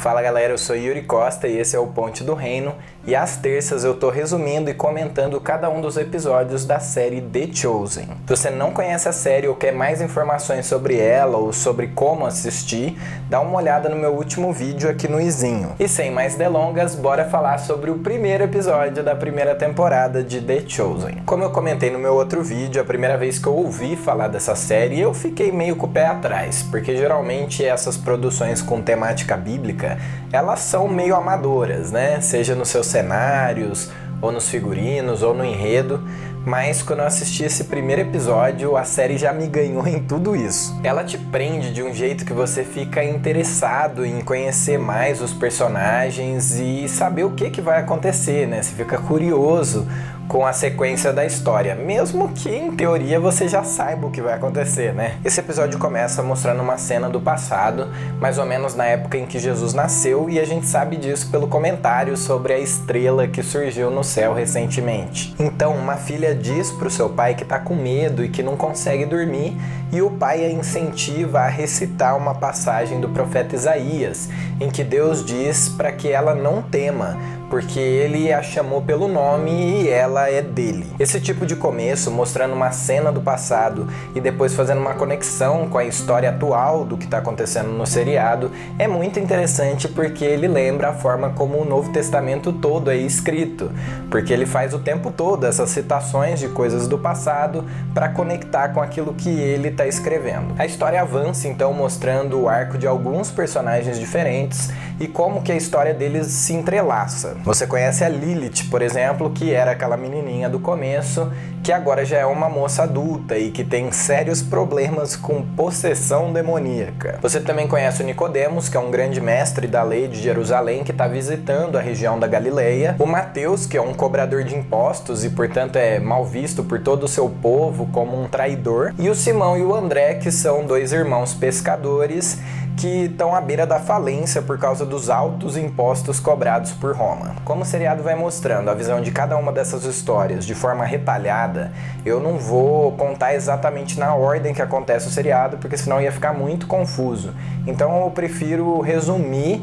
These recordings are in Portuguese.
Fala galera, eu sou Yuri Costa e esse é o Ponte do Reino, e às terças eu tô resumindo e comentando cada um dos episódios da série The Chosen. Se você não conhece a série ou quer mais informações sobre ela ou sobre como assistir, dá uma olhada no meu último vídeo aqui no izinho. E sem mais delongas, bora falar sobre o primeiro episódio da primeira temporada de The Chosen. Como eu comentei no meu outro vídeo, a primeira vez que eu ouvi falar dessa série, eu fiquei meio com o pé atrás, porque geralmente essas produções com temática bíblica, elas são meio amadoras, né? Seja nos seus cenários, ou nos figurinos, ou no enredo, mas quando eu assisti esse primeiro episódio, a série já me ganhou em tudo isso. Ela te prende de um jeito que você fica interessado em conhecer mais os personagens e saber o que vai acontecer, né? Você fica curioso com a sequência da história, mesmo que em teoria você já saiba o que vai acontecer, né? Esse episódio começa mostrando uma cena do passado, mais ou menos na época em que Jesus nasceu, e a gente sabe disso pelo comentário sobre a estrela que surgiu no céu recentemente. Então, uma filha diz pro seu pai que tá com medo e que não consegue dormir, e o pai a incentiva a recitar uma passagem do profeta Isaías, em que Deus diz para que ela não tema, porque ele a chamou pelo nome e ela é dele. Esse tipo de começo, mostrando uma cena do passado e depois fazendo uma conexão com a história atual do que está acontecendo no seriado, é muito interessante porque ele lembra a forma como o Novo Testamento todo é escrito, porque ele faz o tempo todo essas citações de coisas do passado para conectar com aquilo que ele está escrevendo. A história avança então mostrando o arco de alguns personagens diferentes e como que a história deles se entrelaça. Você conhece a Lilith, por exemplo, que era aquela menininha do começo, que agora já é uma moça adulta e que tem sérios problemas com possessão demoníaca. Você também conhece o Nicodemos, que é um grande mestre da lei de Jerusalém que está visitando a região da Galileia. O Mateus, que é um cobrador de impostos e, portanto, é mal visto por todo o seu povo como um traidor. E o Simão e o André, que são dois irmãos pescadores que estão à beira da falência por causa dos altos impostos cobrados por Roma. Como o seriado vai mostrando a visão de cada uma dessas histórias de forma retalhada, eu não vou contar exatamente na ordem que acontece o seriado, porque senão ia ficar muito confuso. Então eu prefiro resumir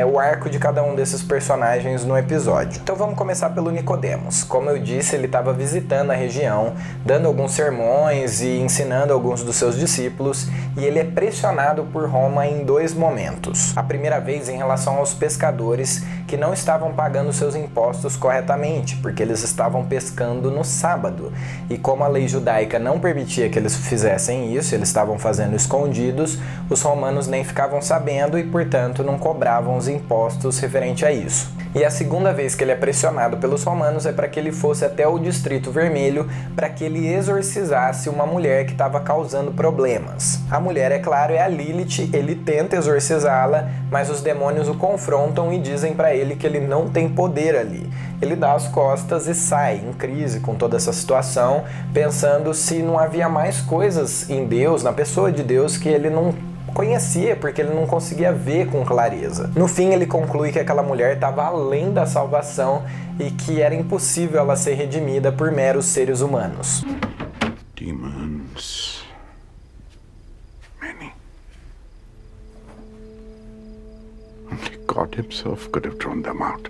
o arco de cada um desses personagens no episódio. Então vamos começar pelo Nicodemos. Como eu disse, ele estava visitando a região, dando alguns sermões e ensinando alguns dos seus discípulos, e ele é pressionado por Roma em dois momentos. A primeira vez em relação aos pescadores que não estavam pagando seus impostos corretamente, porque eles estavam pescando no sábado. E como a lei judaica não permitia que eles fizessem isso, eles estavam fazendo escondidos, os romanos nem ficavam sabendo e, portanto, não cobravam os impostos referente a isso. E a segunda vez que ele é pressionado pelos romanos é para que ele fosse até o Distrito Vermelho para que ele exorcizasse uma mulher que estava causando problemas. A mulher, é claro, é a Lilith. Ele tenta exorcizá-la, mas os demônios o confrontam e dizem para ele que ele não tem poder ali. Ele dá as costas e sai em crise com toda essa situação, pensando se não havia mais coisas em Deus, na pessoa de Deus, que ele não conhecia, porque ele não conseguia ver com clareza. No fim, ele conclui que aquela mulher estava além da salvação e que era impossível ela ser redimida por meros seres humanos. Demons. Many. Only God himself could have drawn them out.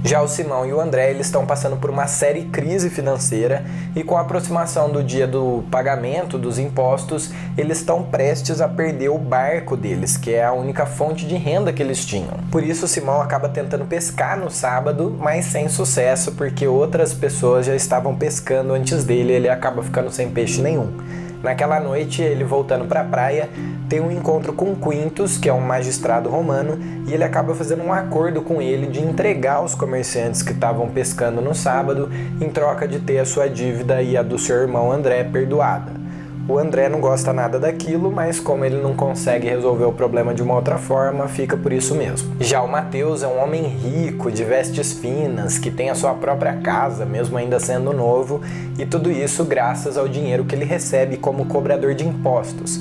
Já o Simão e o André, eles estão passando por uma séria crise financeira e com a aproximação do dia do pagamento dos impostos, eles estão prestes a perder o barco deles, que é a única fonte de renda que eles tinham. Por isso o Simão acaba tentando pescar no sábado, mas sem sucesso, porque outras pessoas já estavam pescando antes dele e ele acaba ficando sem peixe nenhum. Naquela noite, ele voltando para a praia, tem um encontro com Quintus, que é um magistrado romano, e ele acaba fazendo um acordo com ele de entregar os comerciantes que estavam pescando no sábado, em troca de ter a sua dívida e a do seu irmão André perdoada. O André não gosta nada daquilo, mas como ele não consegue resolver o problema de uma outra forma, fica por isso mesmo. Já o Mateus é um homem rico, de vestes finas, que tem a sua própria casa, mesmo ainda sendo novo, e tudo isso graças ao dinheiro que ele recebe como cobrador de impostos.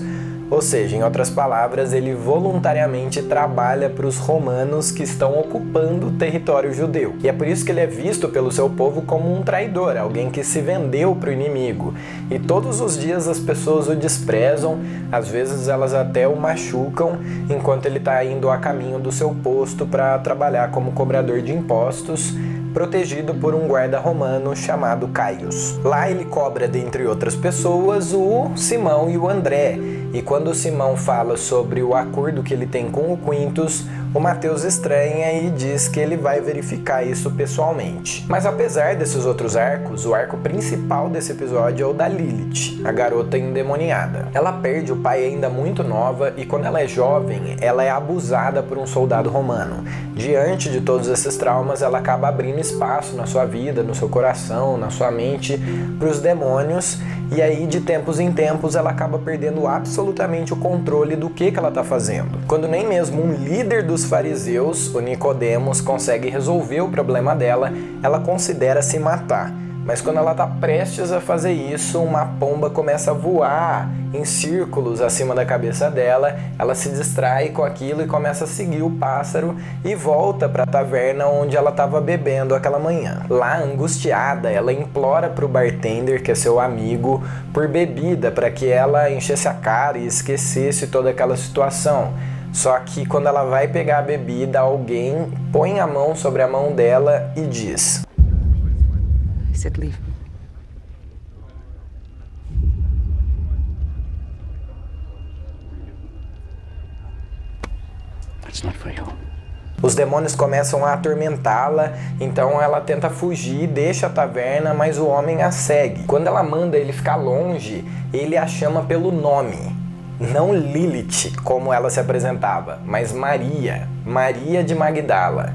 Ou seja, em outras palavras, ele voluntariamente trabalha para os romanos que estão ocupando o território judeu. E é por isso que ele é visto pelo seu povo como um traidor, alguém que se vendeu para o inimigo. E todos os dias as pessoas o desprezam, às vezes elas até o machucam, enquanto ele está indo a caminho do seu posto para trabalhar como cobrador de impostos, protegido por um guarda romano chamado Caius. Lá ele cobra, dentre outras pessoas, o Simão e o André. E quando o Simão fala sobre o acordo que ele tem com o Quintus, o Mateus estranha e diz que ele vai verificar isso pessoalmente. Mas apesar desses outros arcos, o arco principal desse episódio é o da Lilith, a garota endemoniada. Ela perde o pai ainda muito nova e quando ela é jovem, ela é abusada por um soldado romano. Diante de todos esses traumas, ela acaba abrindo espaço na sua vida, no seu coração, na sua mente, para os demônios, e aí de tempos em tempos ela acaba perdendo absolutamente o controle do que ela está fazendo. Quando nem mesmo um líder dos fariseus, o Nicodemos, consegue resolver o problema dela, ela considera se matar. Mas quando ela está prestes a fazer isso, uma pomba começa a voar em círculos acima da cabeça dela, ela se distrai com aquilo e começa a seguir o pássaro e volta para a taverna onde ela estava bebendo aquela manhã. Lá, angustiada, ela implora para o bartender, que é seu amigo, por bebida, para que ela enchesse a cara e esquecesse toda aquela situação. Só que quando ela vai pegar a bebida, alguém põe a mão sobre a mão dela e diz: He said, leave. That's not for you. Os demônios começam a atormentá-la, então ela tenta fugir, deixa a taverna, mas o homem a segue. Quando ela manda ele ficar longe, ele a chama pelo nome. Não Lilith, como ela se apresentava, mas Maria, Maria de Magdala.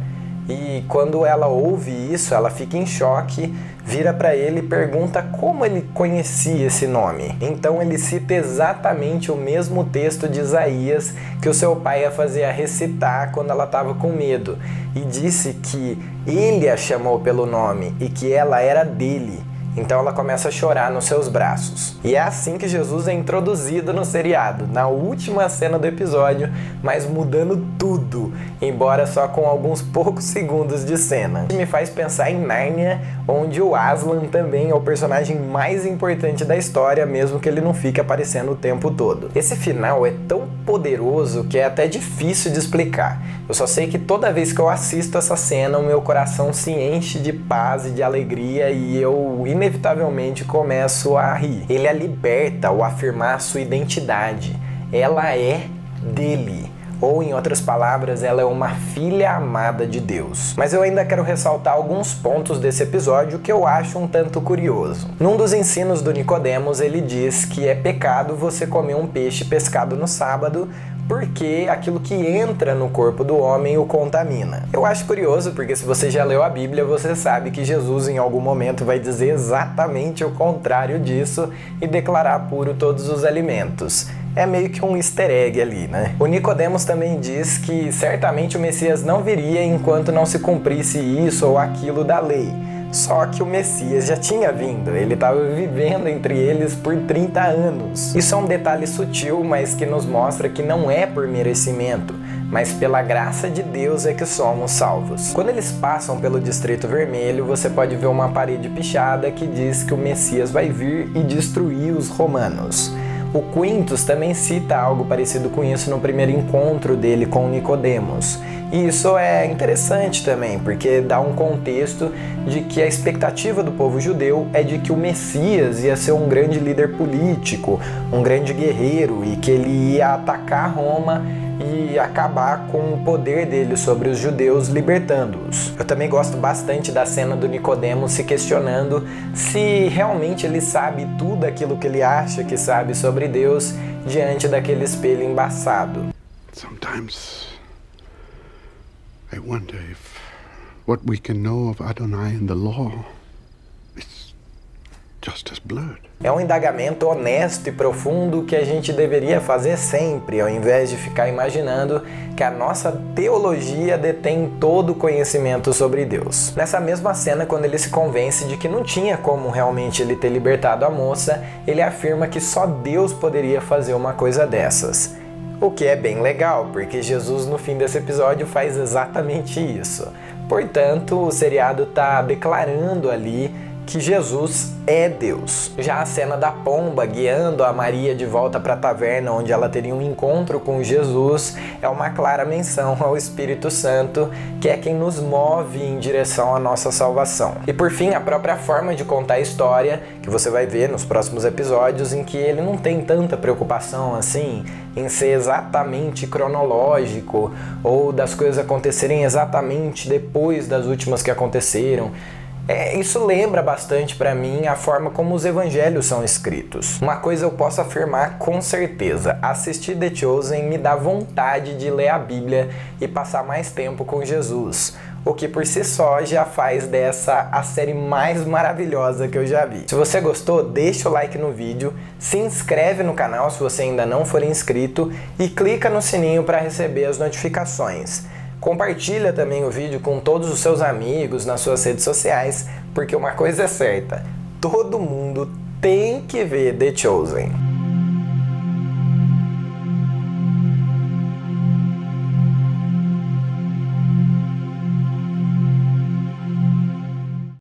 E quando ela ouve isso, ela fica em choque, vira para ele e pergunta como ele conhecia esse nome. Então ele cita exatamente o mesmo texto de Isaías que o seu pai a fazia recitar quando ela estava com medo. E disse que ele a chamou pelo nome e que ela era dele. Então ela começa a chorar nos seus braços. E é assim que Jesus é introduzido no seriado, na última cena do episódio, mas mudando tudo, embora só com alguns poucos segundos de cena. Me faz pensar em Nárnia, onde o Aslan também é o personagem mais importante da história, mesmo que ele não fique aparecendo o tempo todo. Esse final é tão poderoso que é até difícil de explicar. Eu só sei que toda vez que eu assisto essa cena, o meu coração se enche de paz e de alegria e eu inevitavelmente começo a rir. Ele a liberta ao afirmar sua identidade. Ela é dele. Ou, em outras palavras, ela é uma filha amada de Deus. Mas eu ainda quero ressaltar alguns pontos desse episódio que eu acho um tanto curioso. Num dos ensinos do Nicodemos, ele diz que é pecado você comer um peixe pescado no sábado, porque aquilo que entra no corpo do homem o contamina. Eu acho curioso, porque se você já leu a Bíblia, você sabe que Jesus em algum momento vai dizer exatamente o contrário disso e declarar puro todos os alimentos. É meio que um easter egg ali, né? O Nicodemos também diz que certamente o Messias não viria enquanto não se cumprisse isso ou aquilo da lei. Só que o Messias já tinha vindo, ele estava vivendo entre eles por 30 anos. Isso é um detalhe sutil, mas que nos mostra que não é por merecimento, mas pela graça de Deus é que somos salvos. Quando eles passam pelo Distrito Vermelho, você pode ver uma parede pichada que diz que o Messias vai vir e destruir os romanos. O Quintus também cita algo parecido com isso no primeiro encontro dele com Nicodemos. E isso é interessante também, porque dá um contexto de que a expectativa do povo judeu é de que o Messias ia ser um grande líder político, um grande guerreiro, e que ele ia atacar Roma e acabar com o poder dele sobre os judeus, libertando-os. Eu também gosto bastante da cena do Nicodemos se questionando se realmente ele sabe tudo aquilo que ele acha que sabe sobre Deus diante daquele espelho embaçado. Sometimes I wonder if what we can know of Adonai and the law just as blood. É um indagamento honesto e profundo que a gente deveria fazer sempre, ao invés de ficar imaginando que a nossa teologia detém todo o conhecimento sobre Deus. Nessa mesma cena, quando ele se convence de que não tinha como realmente ele ter libertado a moça, ele afirma que só Deus poderia fazer uma coisa dessas. O que é bem legal, porque Jesus no fim desse episódio faz exatamente isso. Portanto, o seriado está declarando ali que Jesus é Deus. Já a cena da pomba guiando a Maria de volta para a taverna onde ela teria um encontro com Jesus é uma clara menção ao Espírito Santo, que é quem nos move em direção à nossa salvação. E por fim, a própria forma de contar a história, que você vai ver nos próximos episódios, em que ele não tem tanta preocupação assim em ser exatamente cronológico ou das coisas acontecerem exatamente depois das últimas que aconteceram. Isso lembra bastante para mim a forma como os evangelhos são escritos. Uma coisa eu posso afirmar com certeza: assistir The Chosen me dá vontade de ler a Bíblia e passar mais tempo com Jesus, o que por si só já faz dessa a série mais maravilhosa que eu já vi. Se você gostou, deixa o like no vídeo, se inscreve no canal se você ainda não for inscrito e clica no sininho para receber as notificações. Compartilha também o vídeo com todos os seus amigos nas suas redes sociais, porque uma coisa é certa: todo mundo tem que ver The Chosen.